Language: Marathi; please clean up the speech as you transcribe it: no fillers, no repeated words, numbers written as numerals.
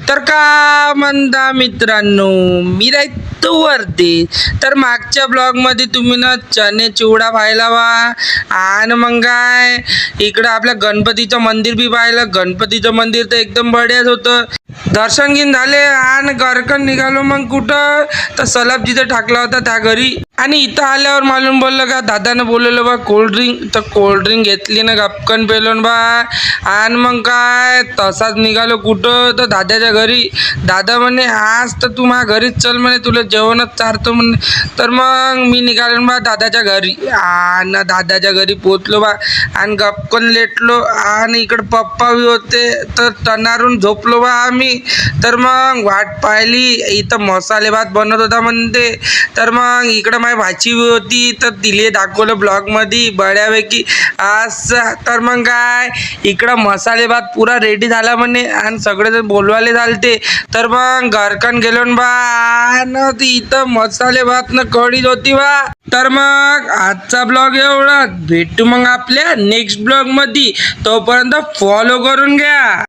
तर का म्हणता मित्रांनो, मी राहतो वरती. तर मागच्या ब्लॉग मध्ये तुम्ही ना चणे चिवडा पाहिला वा. आणि मग काय इकडं आपल्या गणपतीचं मंदिर बी पाहिलं. गणपतीचं मंदिर तर एकदम बढियाच होतं. दर्शन घेऊन झाले आणि घरकन निघालो. मग कुठं तर सलाब जिथं टाकला होता त्या घरी. आणि इथं आल्यावर मालूम बोललं का दादानं बोलवलं बा कोल्ड्रिंक. तर कोल्ड्रिंक घेतली ना गपकन पेलोन बा. आणि मग काय तसाच निघालो कुठं तर दादाच्या घरी. दादा म्हणे आज तर तू माझ्या घरीच चल म्हणे, तुला जेवणच चारतो म्हणे. तर मग मी निघालो बा दादाच्या घरी. आणि दादाच्या घरी पोचलो बा आणि गपकन लेटलो. आणि इकडं पप्पा बी होते तर टनारून झोपलो बा आम्ही. तर मग वाट पाहिली, इथं मसाले भात बनत होता म्हणते. तर मग इकडं माझी भाची होती तर तिले दाखवलं ब्लॉगमध्ये बड्यापैकी असं. तर मग काय इकडं मसाले भात पुरा रेडी झाला म्हणे आणि सगळेजण बोलवायला झालते. तर मग घरकन गेलो बा न इथं मसाले भात न कढीच होती बा. तर मग आजचा ब्लॉग एवढा. भेटू मग आपल्या नेक्स्ट ब्लॉग मध्ये. तोपर्यंत फॉलो करून घ्या.